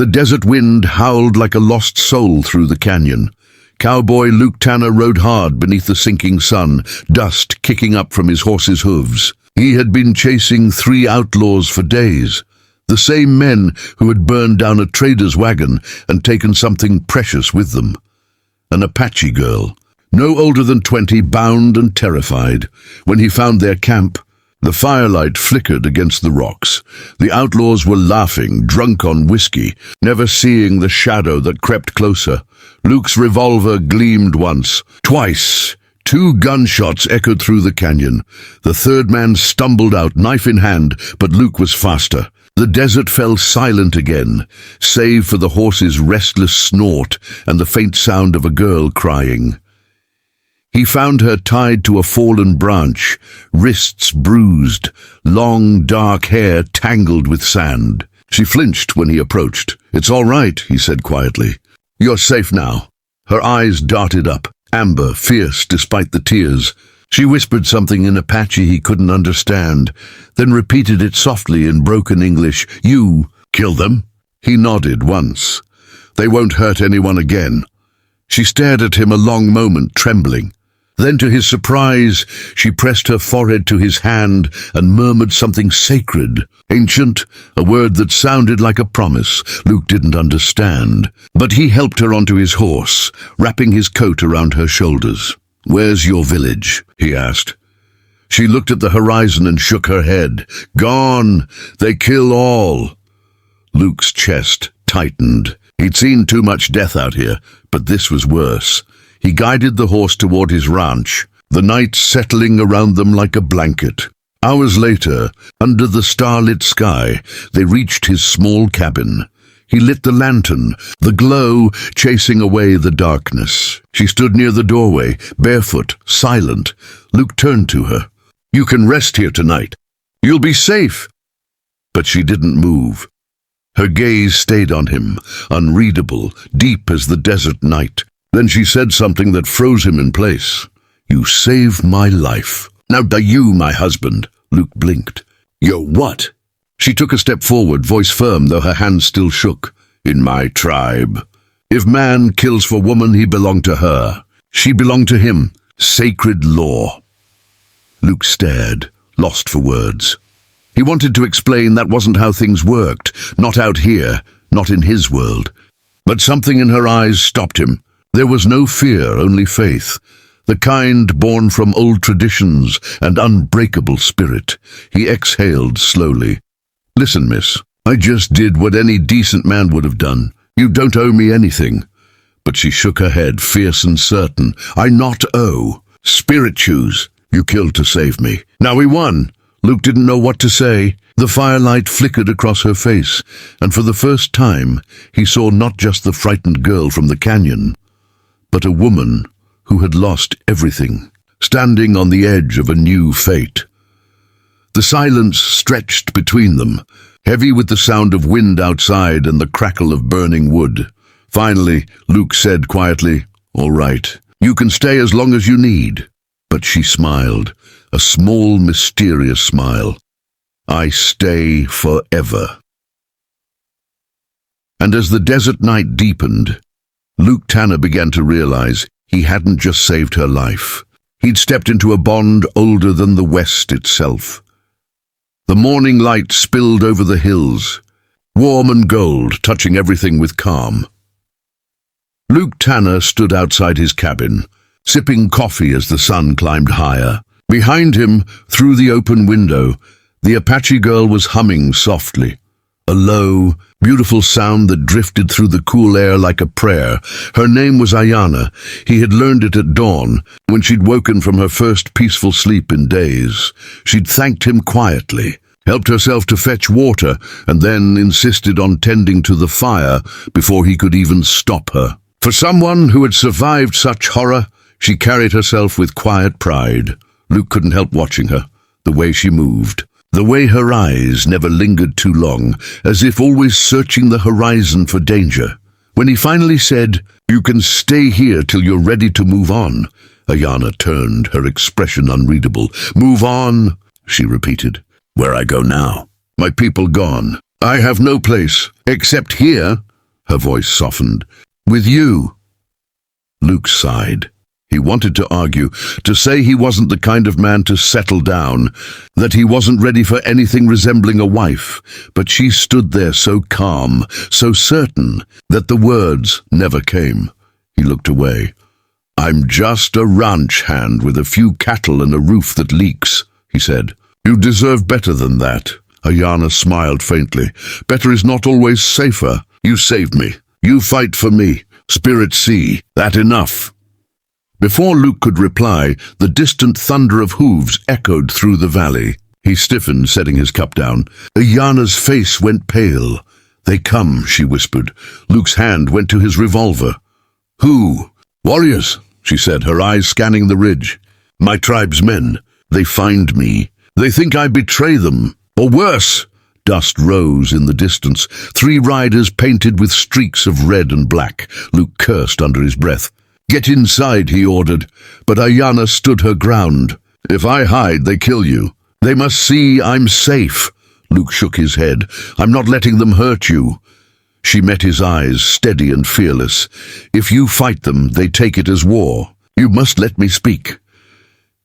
The desert wind howled like a lost soul through the canyon. Cowboy Luke Tanner rode hard beneath the sinking sun, dust kicking up from his horse's hooves. He had been chasing 3 outlaws for days, the same men who had burned down a trader's wagon and taken something precious with them. An Apache girl, no older than 20, bound and terrified. When he found their camp, the firelight flickered against the rocks. The outlaws were laughing, drunk on whiskey, never seeing the shadow that crept closer. Luke's revolver gleamed once, twice. 2 gunshots echoed through the canyon. The third man stumbled out, knife in hand, but Luke was faster. The desert fell silent again, save for the horse's restless snort and the faint sound of a girl crying. He found her tied to a fallen branch, wrists bruised, long dark hair tangled with sand. She flinched when he approached. "It's all right," he said quietly. "You're safe now." Her eyes darted up, amber, fierce despite the tears. She whispered something in Apache he couldn't understand, then repeated it softly in broken English. "You kill them?" He nodded once. "They won't hurt anyone again." She stared at him a long moment, trembling. Then, to his surprise, she pressed her forehead to his hand and murmured something sacred, ancient, a word that sounded like a promise. Luke didn't understand, but he helped her onto his horse, wrapping his coat around her shoulders. "Where's your village?" he asked. She looked at the horizon and shook her head. "Gone. They kill all." Luke's chest tightened. He'd seen too much death out here, but this was worse. He guided the horse toward his ranch, the night settling around them like a blanket. Hours later, under the starlit sky, they reached his small cabin. He lit the lantern, the glow chasing away the darkness. She stood near the doorway, barefoot, silent. Luke turned to her. "You can rest here tonight. You'll be safe." But she didn't move. Her gaze stayed on him, unreadable, deep as the desert night. Then she said something that froze him in place. "You saved my life. Now are you my husband?" Luke blinked. "You're what?" She took a step forward, voice firm though her hands still shook. "In my tribe. If man kills for woman, he belonged to her. She belonged to him. Sacred law." Luke stared, lost for words. He wanted to explain that wasn't how things worked, not out here, not in his world. But something in her eyes stopped him. There was no fear, only faith, the kind born from old traditions and unbreakable spirit. He exhaled slowly. "Listen, miss, I just did what any decent man would have done. You don't owe me anything." But she shook her head, fierce and certain. "I not owe. Spirit choose. You killed to save me. Now we won." Luke didn't know what to say. The firelight flickered across her face, and for the first time he saw not just the frightened girl from the canyon, but a woman who had lost everything, standing on the edge of a new fate. The silence stretched between them, heavy with the sound of wind outside and the crackle of burning wood. Finally, Luke said quietly, "All right, you can stay as long as you need." But she smiled, a small, mysterious smile. "I stay forever." And as the desert night deepened, Luke Tanner began to realize he hadn't just saved her life. He'd stepped into a bond older than the West itself. The morning light spilled over the hills, warm and gold, touching everything with calm. Luke Tanner stood outside his cabin, sipping coffee as the sun climbed higher. Behind him, through the open window, the Apache girl was humming softly. A low, beautiful sound that drifted through the cool air like a prayer. Her name was Ayana. He had learned it at dawn, when she'd woken from her first peaceful sleep in days. She'd thanked him quietly, helped herself to fetch water, and then insisted on tending to the fire before he could even stop her. For someone who had survived such horror, she carried herself with quiet pride. Luke couldn't help watching her, the way she moved. The way her eyes never lingered too long, as if always searching the horizon for danger. When he finally said, "You can stay here till you're ready to move on," Ayana turned, her expression unreadable. "Move on," she repeated. "Where I go now. My people gone. I have no place, except here." Her voice softened. With you. Luke sighed. He wanted to argue, to say he wasn't the kind of man to settle down, that he wasn't ready for anything resembling a wife, but she stood there so calm, so certain, that the words never came. He looked away. I'm just a ranch hand with a few cattle and a roof that leaks, he said. You deserve better than that. Ayana smiled faintly. Better is not always safer. You saved me. You fight for me. Spirit see. That enough. Before Luke could reply, the distant thunder of hooves echoed through the valley. He stiffened, setting his cup down. Ayana's face went pale. They come, she whispered. Luke's hand went to his revolver. Who? Warriors, she said, her eyes scanning the ridge. My tribe's men. They find me. They think I betray them. Or worse. Dust rose in the distance. 3 riders painted with streaks of red and black. Luke cursed under his breath. Get inside, he ordered, but Ayana stood her ground. If I hide, they kill you. They must see I'm safe. Luke shook his head. I'm not letting them hurt you. She met his eyes, steady and fearless. If you fight them, they take it as war. You must let me speak.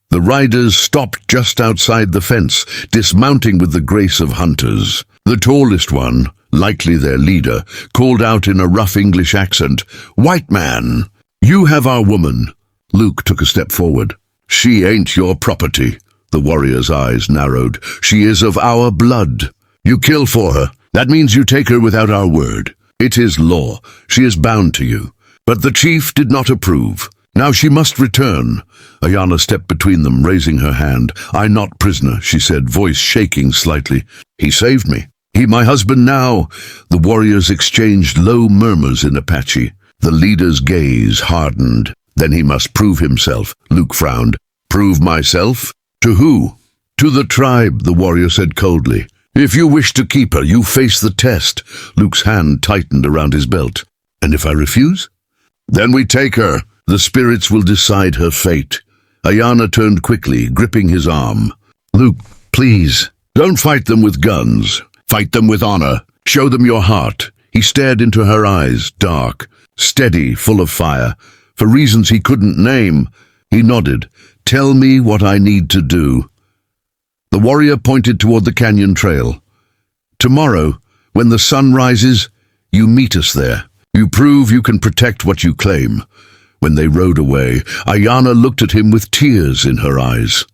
The riders stopped just outside the fence, dismounting with the grace of hunters. The tallest one, likely their leader, called out in a rough English accent, White man! You have our woman. Luke took a step forward. She ain't your property. The warrior's eyes narrowed. She is of our blood. You kill for her. That means you take her without our word. It is law. She is bound to you. But the chief did not approve. Now she must return. Ayana stepped between them, raising her hand. I not prisoner, she said, voice shaking slightly. He saved me. He my husband now. The warriors exchanged low murmurs in Apache. The leader's gaze hardened. Then he must prove himself. Luke frowned. Prove myself? To who? To the tribe, the warrior said coldly. If you wish to keep her, you face the test. Luke's hand tightened around his belt. And if I refuse? Then we take her. The spirits will decide her fate. Ayana turned quickly, gripping his arm. Luke, please, don't fight them with guns. Fight them with honor. Show them your heart. He stared into her eyes, dark, steady, full of fire. For reasons he couldn't name, he nodded. Tell me what I need to do. The warrior pointed toward the canyon trail. Tomorrow, when the sun rises, you meet us there. You prove you can protect what you claim. When they rode away, Ayana looked at him with tears in her eyes.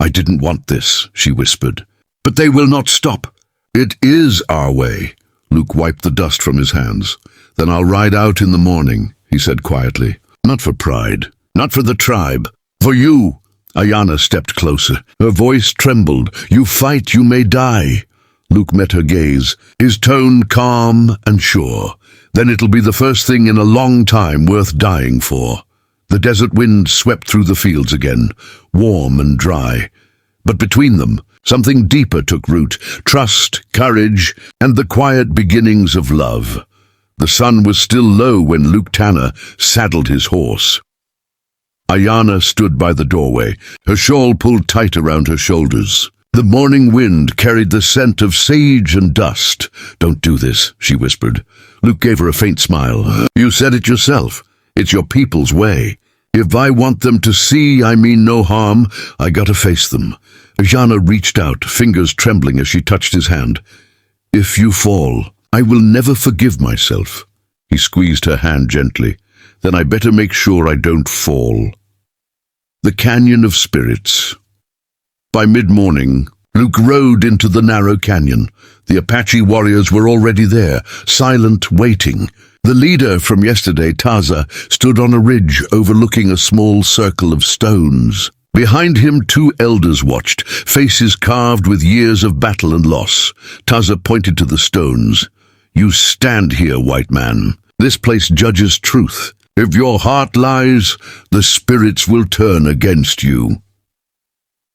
I didn't want this, she whispered. But they will not stop. It is our way. Luke wiped the dust from his hands. Then I'll ride out in the morning, he said quietly. Not for pride, not for the tribe, for you. Ayana stepped closer. Her voice trembled. You fight, you may die. Luke met her gaze, his tone calm and sure. Then it'll be the first thing in a long time worth dying for. The desert wind swept through the fields again, warm and dry. But between them, something deeper took root, trust, courage, and the quiet beginnings of love. The sun was still low when Luke Tanner saddled his horse. Ayana stood by the doorway, her shawl pulled tight around her shoulders. The morning wind carried the scent of sage and dust. Don't do this, she whispered. Luke gave her a faint smile. You said it yourself. It's your people's way. If I want them to see I mean no harm, I gotta face them. Ayana reached out, fingers trembling as she touched his hand. If you fall, I will never forgive myself. He squeezed her hand gently. Then I better make sure I don't fall. The Canyon of Spirits. By mid-morning, Luke rode into the narrow canyon. The Apache warriors were already there, silent, waiting. The leader from yesterday, Taza, stood on a ridge overlooking a small circle of stones. Behind him, 2 elders watched, faces carved with years of battle and loss. Taza pointed to the stones. You stand here, white man. This place judges truth. If your heart lies, the spirits will turn against you.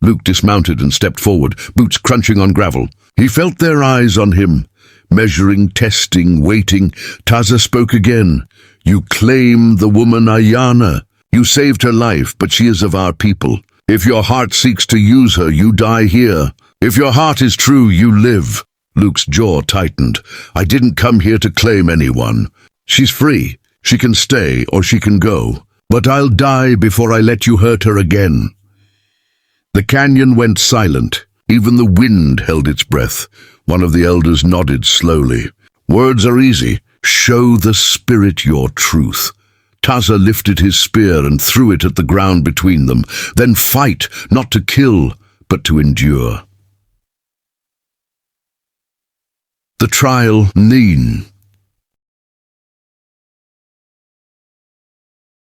Luke dismounted and stepped forward, boots crunching on gravel. He felt their eyes on him, measuring, testing, waiting. Taza spoke again. You claim the woman Ayana. You saved her life, but she is of our people. If your heart seeks to use her, you die here. If your heart is true, you live. Luke's jaw tightened. I didn't come here to claim anyone. She's free. She can stay or she can go. But I'll die before I let you hurt her again." The canyon went silent. Even the wind held its breath. One of the elders nodded slowly. "Words are easy. Show the spirit your truth." Taza lifted his spear and threw it at the ground between them. "Then fight, not to kill, but to endure." The trial, Neen.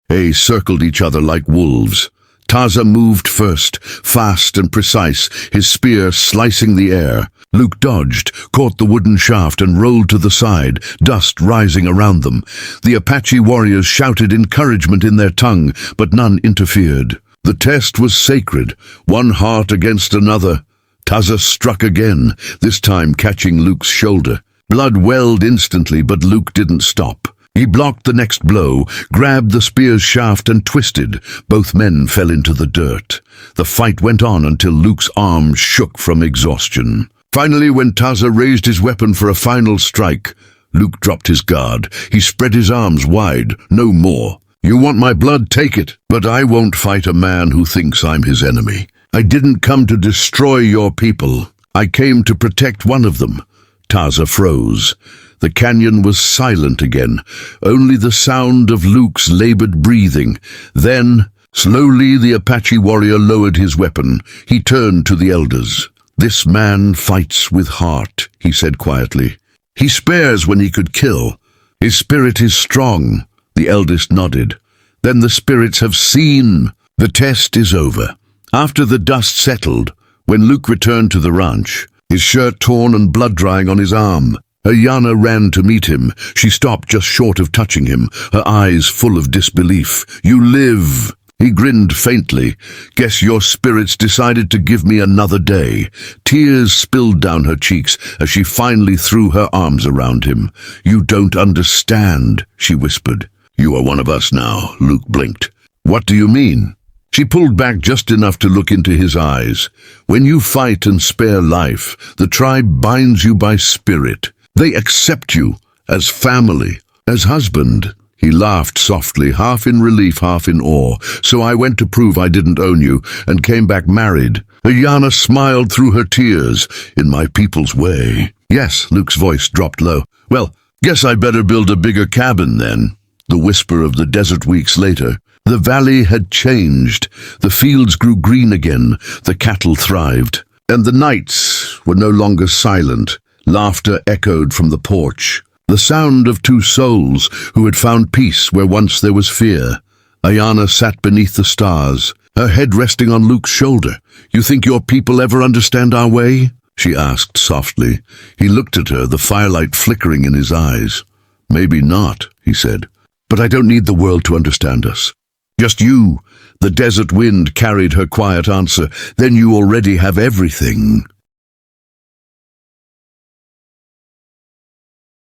They circled each other like wolves. Taza moved first, fast and precise, his spear slicing the air. Luke dodged, caught the wooden shaft and rolled to the side, dust rising around them. The Apache warriors shouted encouragement in their tongue, but none interfered. The test was sacred, one heart against another. Taza struck again, this time catching Luke's shoulder. Blood welled instantly, but Luke didn't stop. He blocked the next blow, grabbed the spear's shaft and twisted. Both men fell into the dirt. The fight went on until Luke's arms shook from exhaustion. Finally, when Taza raised his weapon for a final strike, Luke dropped his guard. He spread his arms wide. "No more. You want my blood? Take it. But I won't fight a man who thinks I'm his enemy. I didn't come to destroy your people. I came to protect one of them." Taza froze. The canyon was silent again, only the sound of Luke's labored breathing. Then, slowly, the Apache warrior lowered his weapon. He turned to the elders. "This man fights with heart," he said quietly. "He spares when he could kill. His spirit is strong." The eldest nodded. "Then the spirits have seen. The test is over." After the dust settled, when Luke returned to the ranch, his shirt torn and blood drying on his arm, Ayana ran to meet him. She stopped just short of touching him, her eyes full of disbelief. "You live." He grinned faintly. "Guess your spirits decided to give me another day." Tears spilled down her cheeks as she finally threw her arms around him. "You don't understand," she whispered. "You are one of us now," Luke blinked. "What do you mean?" She pulled back just enough to look into his eyes. "When you fight and spare life, the tribe binds you by spirit. They accept you as family, as husband." He laughed softly, half in relief, half in awe. "So I went to prove I didn't own you, and came back married." Ayana smiled through her tears. "In my people's way." "Yes," Luke's voice dropped low. "Well, guess I better build a bigger cabin then." The whisper of the desert weeks later. The valley had changed. The fields grew green again. The cattle thrived. And the nights were no longer silent. Laughter echoed from the porch. The sound of two souls who had found peace where once there was fear. Ayana sat beneath the stars, her head resting on Luke's shoulder. "You think your people ever understand our way?" she asked softly. He looked at her, the firelight flickering in his eyes. "Maybe not," he said. "But I don't need the world to understand us. Just you." The desert wind carried her quiet answer. "Then you already have everything."